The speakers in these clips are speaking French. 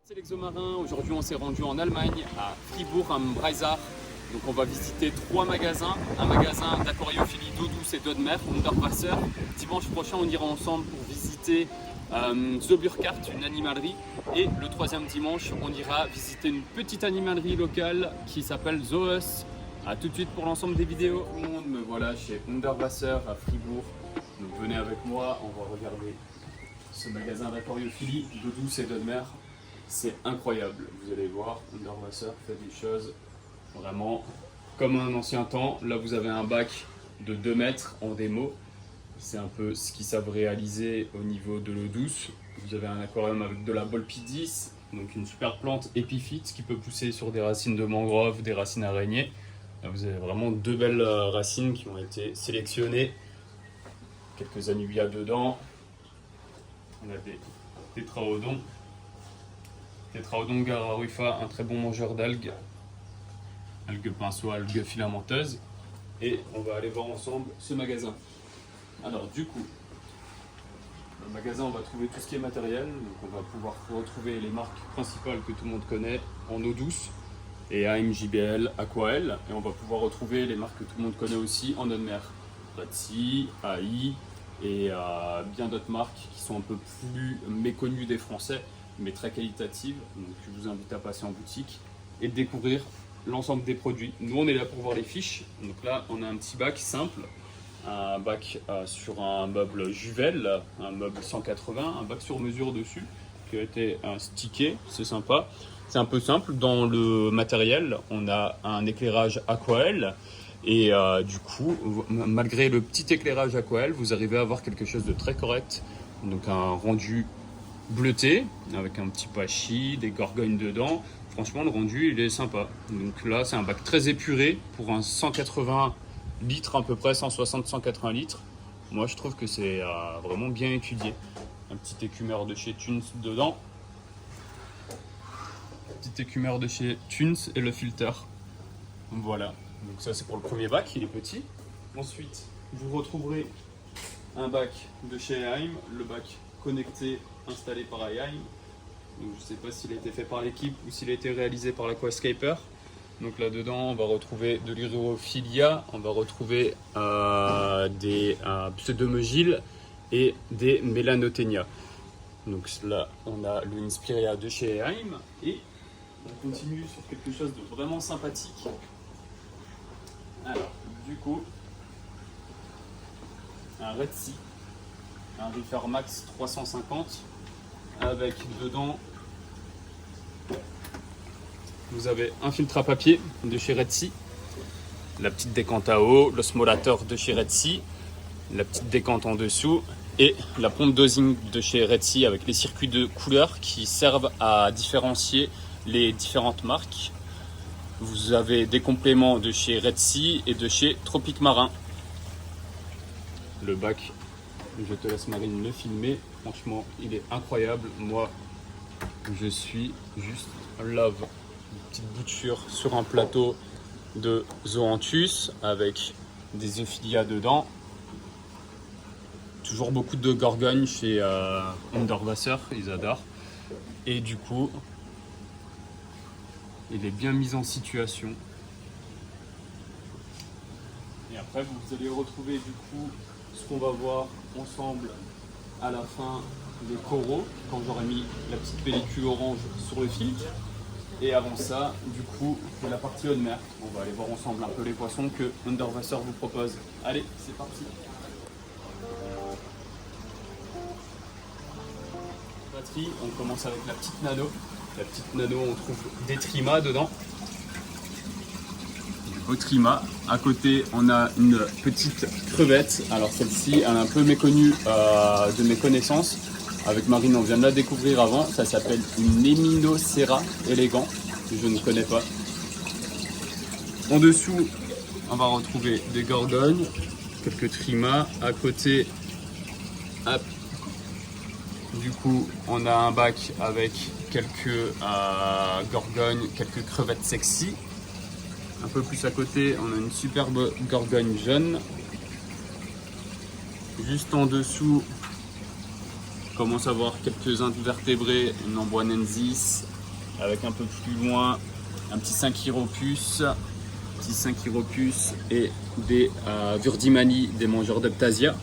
C'est l'Exomarin. Aujourd'hui, on s'est rendu en Allemagne, à Fribourg, am Breisach. Donc, on va visiter 3 magasins. Un magasin d'aquariophilie d'eau douce et d'eau de mer, Unterwasser. Dimanche prochain, on ira ensemble pour visiter Zoburkart, une animalerie. Et le 3e dimanche, on ira visiter une petite animalerie locale qui s'appelle Zoos. A tout de suite pour l'ensemble des vidéos. Tout le monde, me voilà chez Unterwasser à Fribourg. Donc, venez avec moi, on va regarder ce magasin d'aquariophilie d'eau douce et d'eau de mer. C'est incroyable, vous allez voir, Unterwasser fait des choses vraiment comme un ancien temps. Là vous avez un bac de 2 mètres en démo, c'est un peu ce qu'ils savent réaliser au niveau de l'eau douce. Vous avez un aquarium avec de la Bolpidis, donc une super plante épiphyte qui peut pousser sur des racines de mangrove, des racines araignées. Là vous avez vraiment 2 belles racines qui ont été sélectionnées, quelques anubias dedans. On a des tétraodons. Tétraodon gararufa, un très bon mangeur d'algues, algues pinceau, algues filamenteuses. Et on va aller voir ensemble ce magasin. Alors du coup, le magasin, on va trouver tout ce qui est matériel. Donc on va pouvoir retrouver les marques principales que tout le monde connaît en eau douce. Et AM, JBL, Aquael. Et on va pouvoir retrouver les marques que tout le monde connaît aussi en eau de mer. Red Sea, AI et bien d'autres marques qui sont un peu plus méconnues des Français, mais très qualitative. Donc je vous invite à passer en boutique et de découvrir l'ensemble des produits. Nous on est là pour voir les fiches. Donc là on a un petit bac simple, un bac sur un meuble Juvel, un meuble 180, un bac sur mesure dessus qui a été stické, c'est sympa. C'est un peu simple dans le matériel. On a un éclairage Aquael et du coup malgré le petit éclairage Aquael vous arrivez à avoir quelque chose de très correct. Donc un rendu bleuté avec un petit pachi, des gorgognes dedans. Franchement le rendu il est sympa. Donc là c'est un bac très épuré pour un 180 litres à peu près, 160-180 litres. Moi je trouve que c'est vraiment bien étudié. Un petit écumeur de chez Thuns dedans. Petit écumeur de chez Thuns et le filter. Voilà. Donc ça c'est pour le premier bac, il est petit. Ensuite vous retrouverez un bac de chez Heim, le bac connecté installé par AI. Donc je ne sais pas s'il a été fait par l'équipe ou s'il a été réalisé par l'Aquascaper. Donc là dedans on va retrouver de l'Urophilia, on va retrouver des pseudomogil et des Melanotenia. Donc là on a le Inspiria de chez Heim et on continue sur quelque chose de vraiment sympathique. Alors du coup un Red Sea, un Reefer Max 350 avec dedans vous avez un filtre à papier de chez Red Sea, la petite décante à eau, l'osmolateur de chez Red Sea, la petite décante en dessous et la pompe dosing de chez Red Sea avec les circuits de couleurs qui servent à différencier les différentes marques. Vous avez des compléments de chez Red Sea et de chez Tropique Marin. Le bac, je te laisse Marine le filmer, franchement il est incroyable, moi je suis juste love. Une petite bouture sur un plateau de Zoanthus avec des Euphilia dedans. Toujours beaucoup de gorgognes chez Unterwasser, ils adorent. Et du coup, il est bien mis en situation. Et après vous allez retrouver du coup ce qu'on va voir ensemble à la fin des coraux, quand j'aurai mis la petite pellicule orange sur le filtre. Et avant ça, du coup, la partie eau de mer. On va aller voir ensemble un peu les poissons que Unterwasser vous propose. Allez, c'est parti. Batterie, on commence avec la petite nano. La petite nano, on trouve des trimas dedans. Au trima. À côté, on a une petite crevette. Alors celle-ci, elle est un peu méconnue de mes connaissances. Avec Marine, on vient de la découvrir avant. Ça s'appelle une Eminocera élégant, que je ne connais pas. En dessous, on va retrouver des gorgognes, quelques trimas. À côté, hop, du coup, on a un bac avec quelques gorgognes, quelques crevettes sexy. Un peu plus à côté, on a une superbe gorgogne jaune. Juste en dessous, on commence à voir quelques invertébrés, une amboinensis, avec un peu plus loin un petit Synchiropus, et des Vurdimani, des mangeurs d'Eptasia.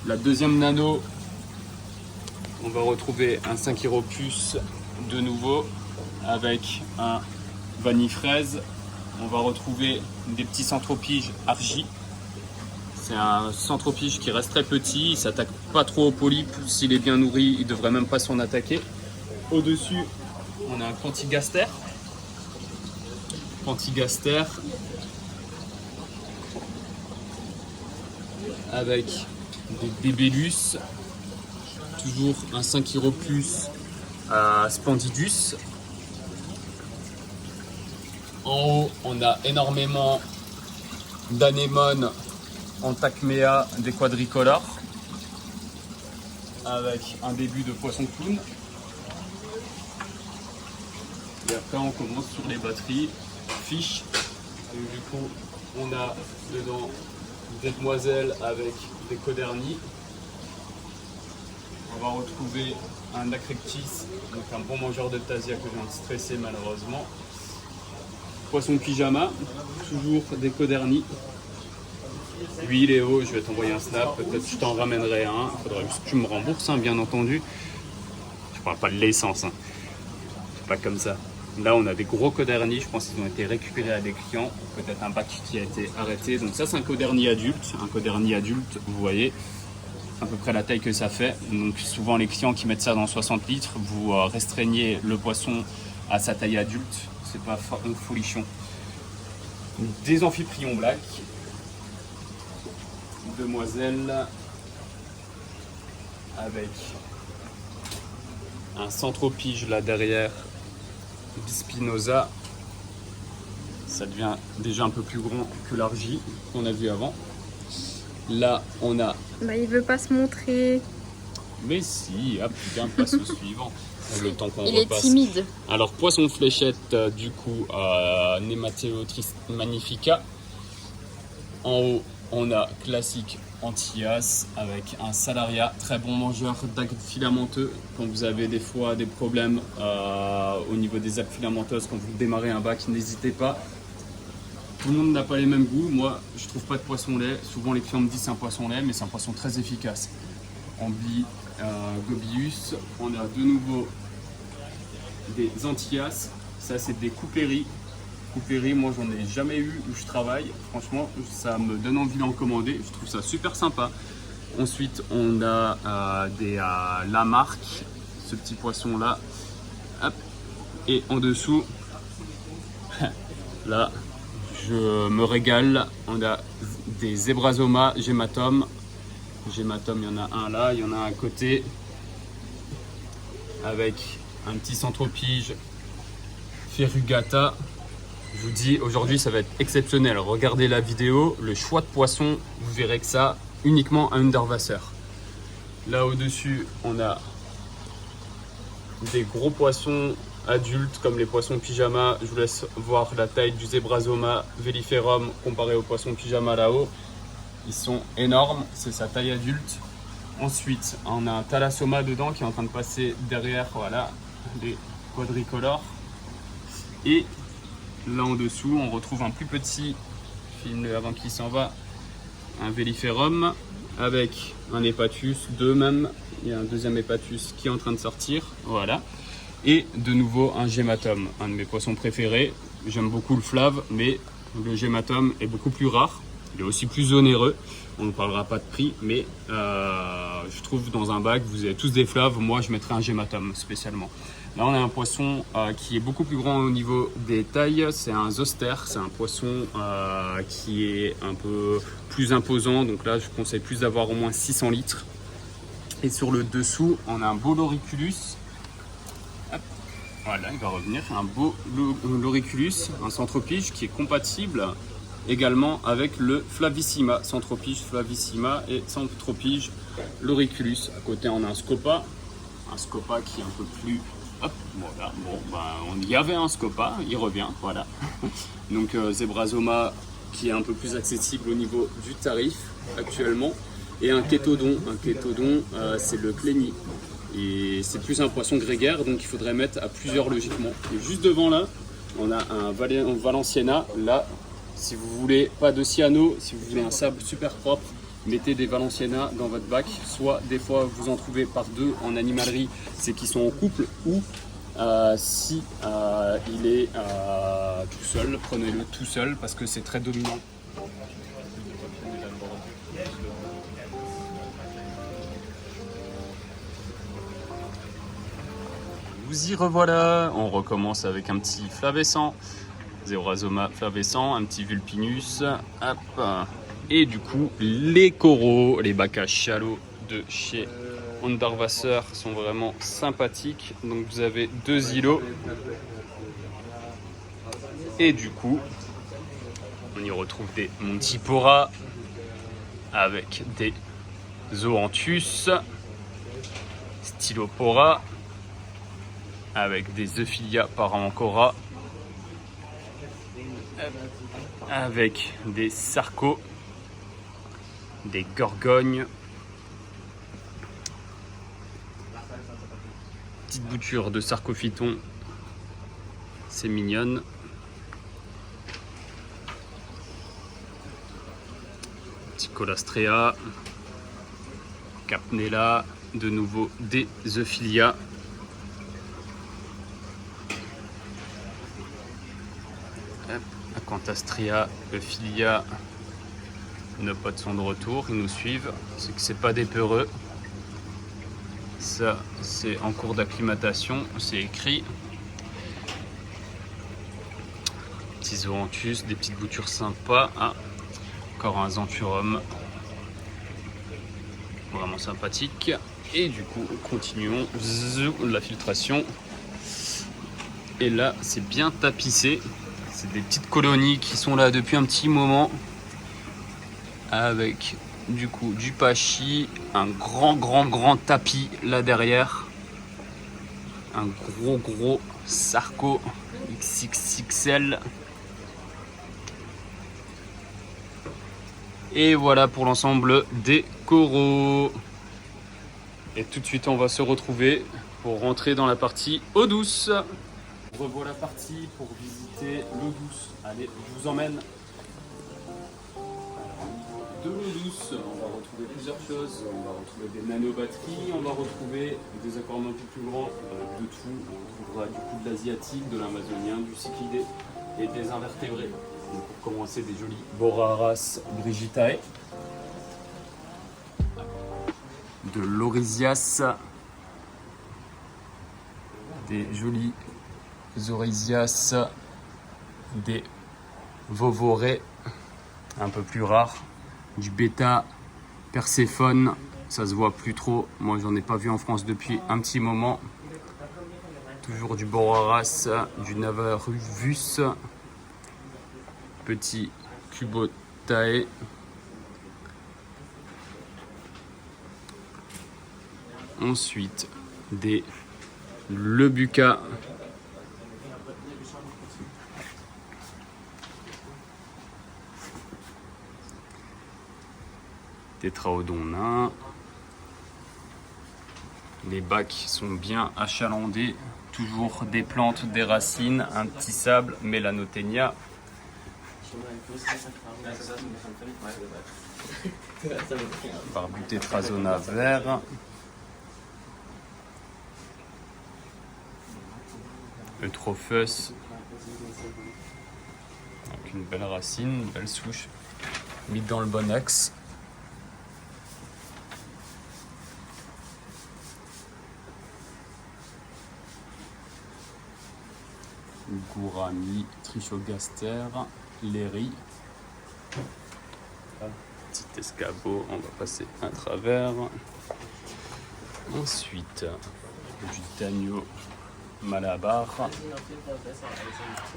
La deuxième nano, on va retrouver un Synchiropus de nouveau avec un vanille fraise. On va retrouver des petits centropiges Argy. C'est un centropige qui reste très petit, il s'attaque pas trop aux polypes. S'il est bien nourri, il devrait même pas s'en attaquer. Au-dessus, on a un Pantigaster. Avec des Débellus, toujours un Synchiropus Spandidus. En haut, on a énormément d'anémones en Tacmea des quadricolores, avec un début de poisson clown. Et après, on commence sur les batteries fiches. Donc, du coup, on a dedans des demoiselles avec des codernies. On va retrouver un Acrectis, donc un bon mangeur d'Eptasia que je viens de stresser malheureusement. Poisson pyjama, toujours des codernies. Oui Léo, je vais t'envoyer un snap, peut-être je t'en ramènerai un. Il faudra juste que tu me rembourses, hein, bien entendu. Je parle pas de l'essence, hein. C'est pas comme ça. Là, on a des gros codernies, je pense qu'ils ont été récupérés à des clients. Peut-être un bac qui a été arrêté. Donc ça, c'est un codernie adulte. Un codernie adulte, vous voyez à peu près la taille que ça fait. Donc souvent, les clients qui mettent ça dans 60 litres, vous restreignez le poisson à sa taille adulte. C'est pas folichon. Des amphiprions black. Demoiselle avec un centropige là derrière, Bispinosa. Ça devient déjà un peu plus grand que l'Argy qu'on a vu avant. Là on a... il veut pas se montrer. Mais si, hop, bien, passe au suivant. Le temps qu'on Il repasse. est timide. Alors poisson fléchette, du coup, Nematelotris magnifica. En haut, on a classique Antillas avec un Salaria, très bon mangeur d'algues filamenteux. Quand vous avez des fois des problèmes au niveau des algues filamenteuses, quand vous démarrez un bac, n'hésitez pas. Tout le monde n'a pas les mêmes goûts. Moi, je trouve pas de poisson lait. Souvent, les clients me disent c'est un poisson lait, mais c'est un poisson très efficace. Gobius, on a de nouveau des Antillas. Ça, c'est des Coupéry. Coupéry, moi j'en ai jamais eu où je travaille. Franchement, ça me donne envie d'en commander. Je trouve ça super sympa. Ensuite, on a des Lamarque, ce petit poisson là. Hop. Et en dessous, là, je me régale. On a des Zebrazoma Gématum. Gématum, il y en a un là, il y en a un à côté. Avec un petit centropige Ferrugata. Je vous dis, aujourd'hui, ça va être exceptionnel. Regardez la vidéo, le choix de poisson, vous verrez que ça, uniquement un Underwasser. Là, au-dessus, on a des gros poissons adultes, comme les poissons pyjama. Je vous laisse voir la taille du Zebrazoma velliferum comparé aux poissons pyjama là-haut. Ils sont énormes, c'est sa taille adulte. Ensuite, on a un Thalassoma dedans qui est en train de passer derrière, voilà, les quadricolores. Et là en dessous, on retrouve un plus petit, filme avant qu'il s'en va, un Velliferum avec un Hepatus, deux même. Il y a un deuxième Hepatus qui est en train de sortir, voilà. Et de nouveau un Gématum, un de mes poissons préférés. J'aime beaucoup le flave, mais le Gématum est beaucoup plus rare. Il est aussi plus onéreux. On ne parlera pas de prix, mais je trouve dans un bac, vous avez tous des flaves. Moi, je mettrais un Gématum spécialement. Là, on a un poisson qui est beaucoup plus grand au niveau des tailles. C'est un Zoster. C'est un poisson qui est un peu plus imposant. Donc là, je conseille plus d'avoir au moins 600 litres. Et sur le dessous, on a un beau Loriculus. Hop. Voilà, il va revenir. Un beau Loriculus, un centropige qui est compatible également avec le Flavissima, centropige Flavissima et centropige Loriculus. À côté, on a un Scopa qui est un peu plus... Hop, voilà, bon, il y avait un Scopa, il revient, voilà. Donc Zebrazoma qui est un peu plus accessible au niveau du tarif actuellement. Et un Kétodon, c'est le Clény. Et c'est plus un poisson grégaire, donc il faudrait mettre à plusieurs logiquement. Et juste devant là, on a un Valenciana. Là, si vous voulez pas de cyano, si vous voulez un sable super propre, mettez des Valenciana dans votre bac. Soit des fois vous en trouvez par deux en animalerie, c'est qu'ils sont en couple, ou si il est tout seul, prenez-le tout seul parce que c'est très dominant. Vous y revoilà, on recommence avec un petit flavescent, Zerorhazoma flavescent, un petit Vulpinus, hop. Et du coup les coraux, les bacs à chalot de chez Underwasser sont vraiment sympathiques. Donc vous avez deux îlots et du coup on y retrouve des Montipora avec des Zoanthus, Stylopora avec des Euphilia Parancora, avec des Sarcos, des Gorgognes, petite bouture de Sarcophyton, c'est mignonne. Petit Colastrea, Capnella, de nouveau des Euphilia. Acantastria, Euphilia, nos potes sont de retour, ils nous suivent. C'est que c'est pas des peureux. Ça, c'est en cours d'acclimatation, c'est écrit. Petits Zoanthus, des petites boutures sympas. Ah, encore un Xanthurum. Vraiment sympathique. Et du coup, continuons la filtration. Et là, c'est bien tapissé. C'est des petites colonies qui sont là depuis un petit moment. Avec du coup du Pachi, un grand tapis là derrière. Un gros Sarco XXXL. Et voilà pour l'ensemble des coraux. Et tout de suite on va se retrouver pour rentrer dans la partie eau douce. Revoilà parti pour visiter l'eau douce. Allez, je vous emmène. De l'eau douce, on va retrouver plusieurs choses. On va retrouver des nano-batteries, on va retrouver des aquariums un peu plus grands, de tout. On trouvera du coup de l'asiatique, de l'amazonien, du cyclidé et des invertébrés. Donc pour commencer, des jolis Boraras brigitae, de l'Orisias, des jolis Zorisias, des Vovorés un peu plus rares, du Bêta Perséphone, ça se voit plus trop, moi j'en ai pas vu en France depuis un petit moment. Toujours du Boraras, du Navaruvus, petit Cubotae, ensuite des Lebuca, Tétraodon nain. Les bacs sont bien achalandés, toujours des plantes, des racines, un petit sable, Melanotaenia. Barbutétrazona vert. Eutrophus. Avec une belle racine, une belle souche, mise dans le bon axe. Gourami, Trichogaster, Léry. Petit escabeau, on va passer à travers. Ensuite, du Dagno Malabar.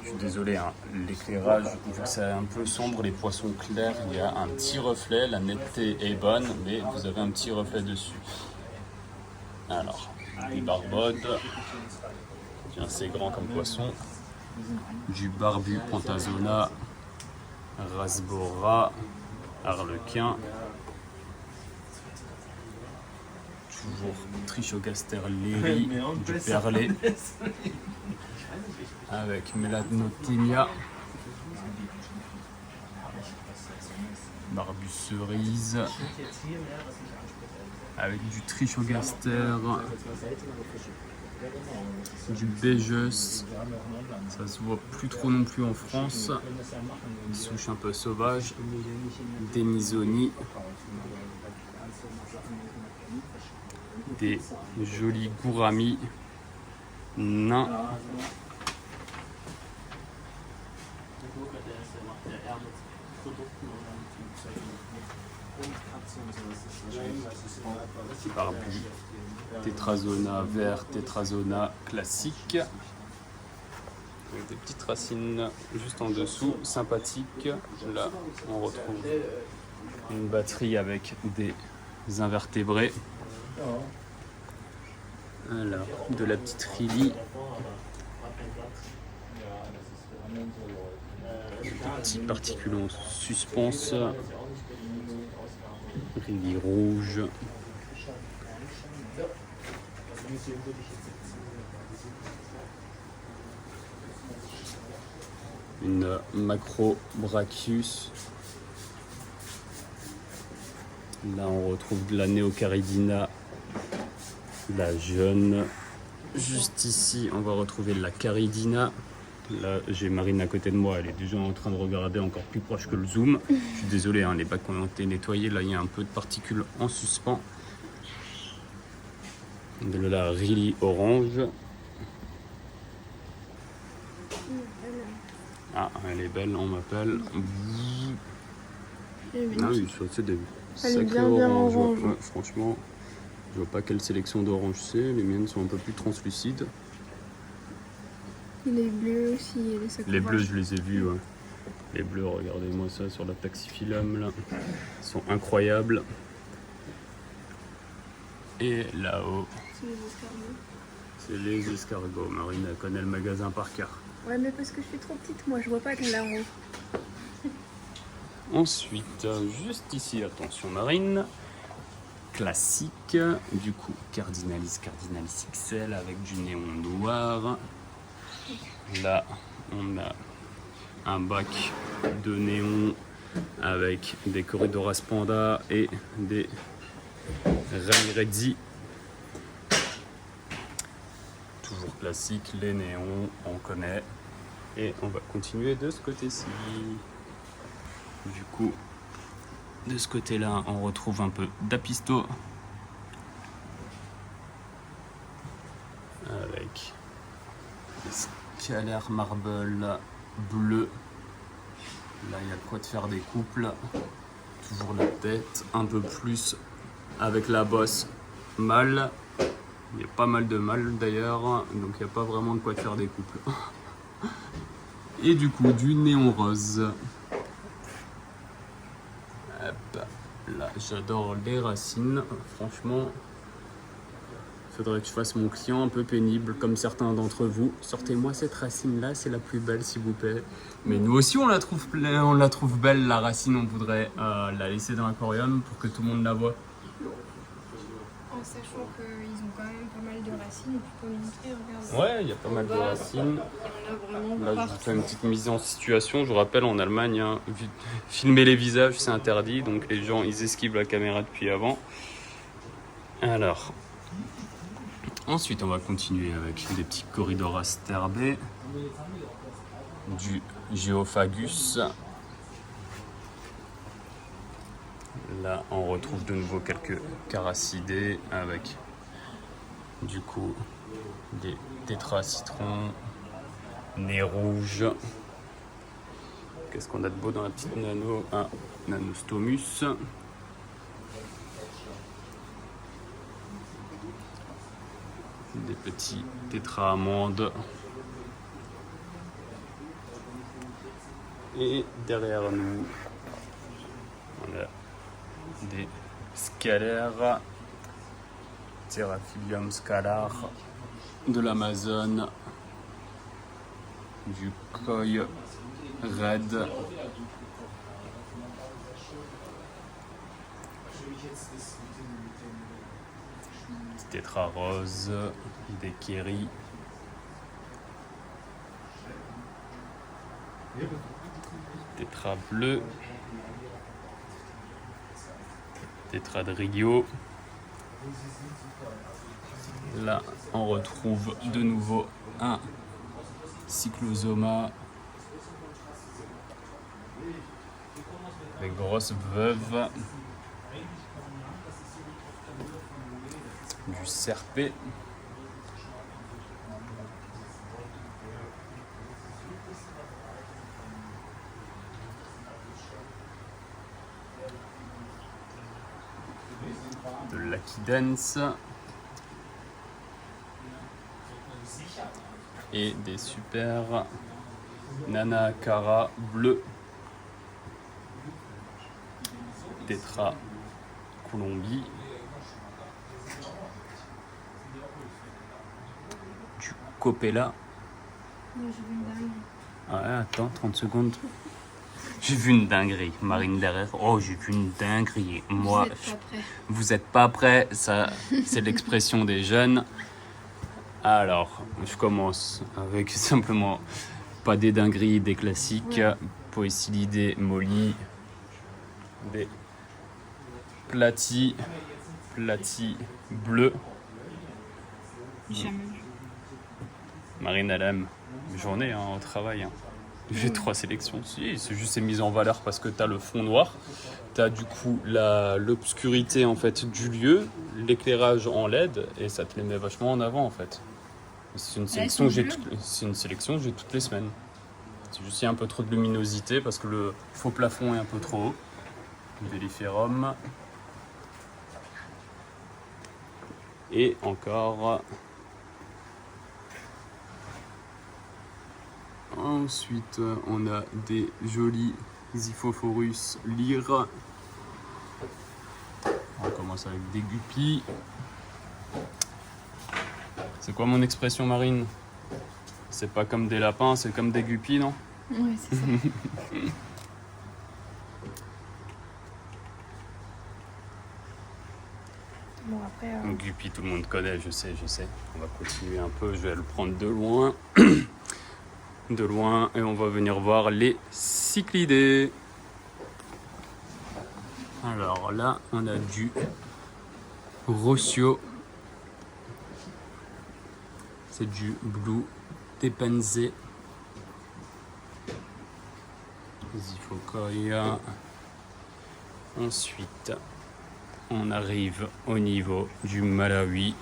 Je suis désolé, hein, l'éclairage, vu que c'est un peu sombre, les poissons clairs, il y a un petit reflet, la netteté est bonne, mais vous avez un petit reflet dessus. Alors, des barbodes, c'est assez grand comme poisson. Du barbu Pantazona, Rasbora, Harlequin, Toujours Trichogaster leri, du perlé, avec Melanotemia, Barbus cerise, avec du Trichogaster, du Bégeus, ça se voit plus trop non plus en France, une souche un peu sauvage, Denisoni, des jolis gouramis nains, barbu, Tetrazona vert, Tetrazona classique, avec des petites racines juste en dessous, sympathiques. Là, on retrouve une batterie avec des invertébrés. Voilà, de la petite Rilly. Des petits particules en suspense. Rilly rouge. Une Macrobrachius. Là, on retrouve de la Neocaridina, la jeune. Juste ici, on va retrouver la Caridina. Là, j'ai Marine à côté de moi, elle est déjà en train de regarder encore plus proche que le zoom. Je suis désolé, hein, les bacs ont été nettoyés. Là, il y a un peu de particules en suspens. De la Rilly orange. Ah, elle est belle, on m'appelle. Ah oui, c'est des sacrés oranges. Ouais, franchement, je vois pas quelle sélection d'orange c'est. Les miennes sont un peu plus translucides. Les bleus aussi, les bleus, je les ai vus. Ouais. Les bleus, regardez-moi ça sur la Taxiphyllum là. Ils sont incroyables. Et là-haut, c'est les escargots. Marine elle connaît le magasin par cœur. Ouais, mais parce que je suis trop petite, moi je vois pas de là-haut. Ensuite, juste ici, attention Marine, classique, du coup Cardinalis XL avec du néon noir. Là, on a un bac de néon avec des Corridoras Panda et des Ramirezi. Toujours classique, les néons, on connaît. Et on va continuer de ce côté-ci. Du coup, de ce côté-là, on retrouve un peu d'Apisto. Avec des Scalaire Marble bleu. Là, il y a de quoi de faire des couples. Toujours la tête, un peu plus avec la bosse mâle. Il y a pas mal de mâles d'ailleurs, donc il n'y a pas vraiment de quoi de faire des couples. Et du coup, du néon rose. Hop, là, j'adore les racines. Franchement, faudrait que je fasse mon client un peu pénible, comme certains d'entre vous. Sortez-moi cette racine-là, c'est la plus belle, s'il vous plaît. Mais nous aussi, on la trouve belle, la racine. On voudrait la laisser dans l'aquarium pour que tout le monde la voie. En sachant qu'ils ont quand même pas mal de racines, tu peux montrer, regarde. Ouais, il y a pas mal de racines. Il y en a vraiment Là, je partout. vous fais une petite mise en situation. Je vous rappelle, en Allemagne, hein, filmer les visages, c'est interdit. Donc les gens, ils esquivent la caméra depuis avant. Alors, ensuite, on va continuer avec des petits Corridoras terbés, du Geophagus. Là, on retrouve de nouveau quelques Caracidés avec du coup des tétracitrons, nez rouge. Qu'est-ce qu'on a de beau dans la petite nano? Un Nanostomus. Des petits tétra-amandes. Et derrière nous, on a des scalaires, Theraphilium scalar de l'Amazone, du koi red, tétra rose, des kéris, tétra bleu, tétra de Rio. Là, on retrouve de nouveau un cyclosoma, des grosses veuves, du serpé, de l'Aquidens et des super Nanacara bleus, tétra Colombie, du Copella. Moi, j'ai vu une dingue. Ah ouais, attends, 30 secondes. J'ai vu une dinguerie, Marine derrière. Oh, j'ai vu une dinguerie. Moi, vous êtes pas prêts, ça, c'est l'expression des jeunes. Alors, je commence avec simplement pas des dingueries, des classiques. Ouais. Poécylidés, molly, des platis bleus. Jamais. Marine, elle aime. Journée au travail. J'ai 3 sélections. Si, c'est juste mise en valeur parce que tu as le fond noir, tu as du coup l'obscurité en fait du lieu, l'éclairage en LED et ça te les met vachement en avant en fait. C'est une sélection que j'ai toutes les semaines. C'est juste qu'il y a un peu trop de luminosité parce que le faux plafond est un peu trop haut. Véliférum. Et encore. Ensuite, on a des jolis Xiphophorus lyre. On commence avec des guppies. C'est quoi mon expression, Marine? C'est pas comme des lapins, c'est comme des guppies, non? Ouais, c'est ça. Bon, après. Guppy, tout le monde connaît, je sais. On va continuer un peu, je vais le prendre de loin. De loin, et on va venir voir les cyclidés. Alors là, on a du Rossio. C'est du Blue Tepenze. Ziphocoia. Ensuite, on arrive au niveau du Malawi.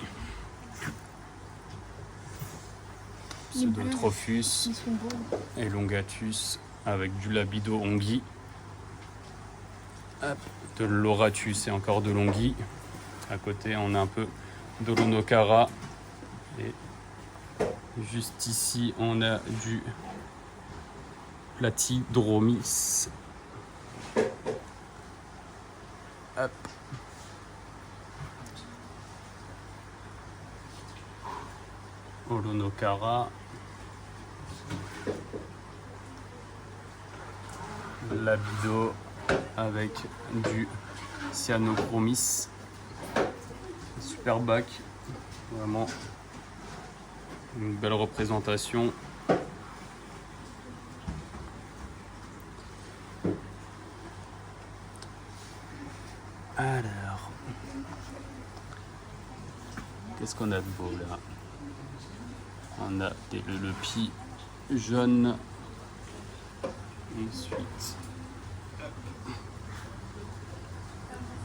Pseudotrophus et Longatus avec du Labido ongui. De l'Oratus et encore de l'ongui. À côté, on a un peu d'Olonocara. Et juste ici, on a du Platydromis. Hop. Olonocara. Labido avec du Cyanochromis. Super bac. Vraiment une belle représentation. Alors, qu'est-ce qu'on a de beau là? On a le pis jaune. Ensuite,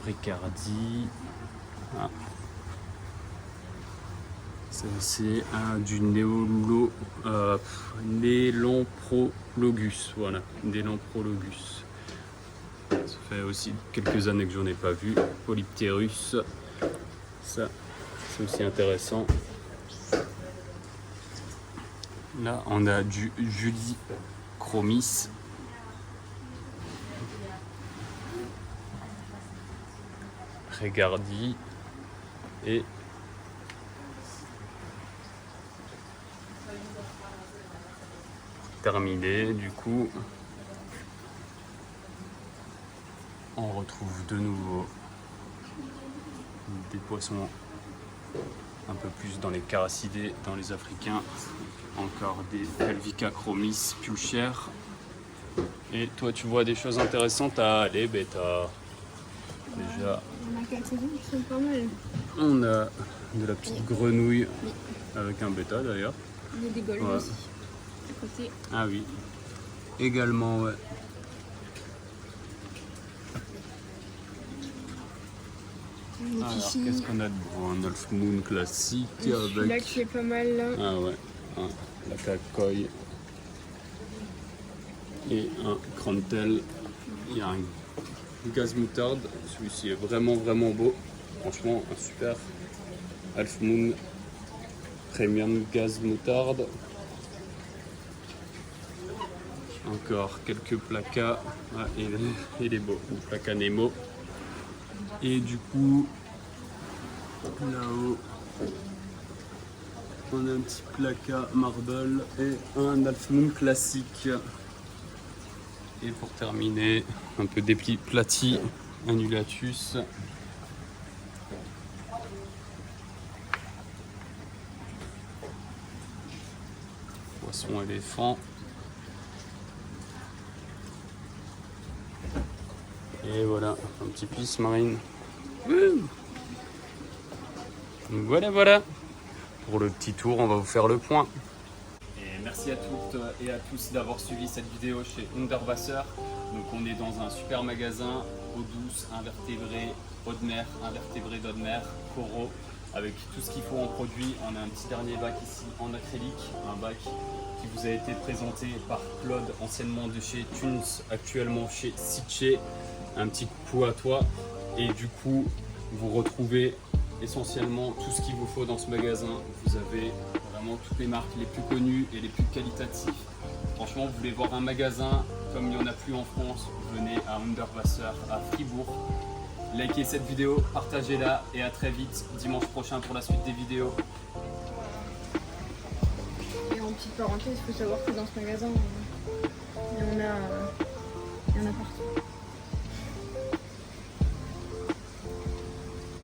Ricardi. Ah. C'est du Nélamprologus. Voilà, Nélamprologus. Ça fait aussi quelques années que j'en ai pas vu. Polyptérus. Ça, c'est aussi intéressant. Là, on a du Julichromis. Regardi et terminé. Du coup, on retrouve de nouveau des poissons un peu plus dans les caracidés, dans les africains. Encore des Pelvica chromis plus chers. Et toi, tu vois des choses intéressantes à les bêta. Déjà, On a quelques-uns qui sont pas mal. on a de la petite grenouille avec un bêta d'ailleurs. Il y a des golds Ouais. aussi. À côté. Ah oui, également, ouais. Et Alors, puis ici, qu'est-ce qu'on a de beau? Un Half Moon classique celui-là avec. qui est pas mal là. Ah ouais, la cacoy et un Crantel. Il y a un gaz moutarde. Celui-ci est vraiment beau. Franchement, un super Half Moon Premium gaz moutarde. Encore quelques placas. Ah, il est beau. Le placa Nemo. Et du coup, là-haut, on a un petit placa marble et un Half Moon classique. Et pour terminer, un peu d'épiplatie annulatus. Poisson éléphant. Et voilà, un petit pisse marine. Voilà. Pour le petit tour, on va vous faire le point. Et merci à toutes et à tous d'avoir suivi cette vidéo chez Underwasser. Donc on est dans un super magasin, eau douce, invertébrés, eau de mer, invertébrés d'eau de mer, coraux, avec tout ce qu'il faut en produit. On a un petit dernier bac ici en acrylique, un bac qui vous a été présenté par Claude, anciennement de chez Tunes, actuellement chez Sitché. Un petit coucou à toi. Et du coup, vous retrouvez essentiellement tout ce qu'il vous faut dans ce magasin. Vous avez vraiment toutes les marques les plus connues et les plus qualitatives. Franchement, vous voulez voir un magasin comme il n'y en a plus en France, venez à Underwasser à Fribourg. Likez cette vidéo, partagez-la et à très vite dimanche prochain pour la suite des vidéos. Et en petite parenthèse, il faut savoir que dans ce magasin, il y en a partout.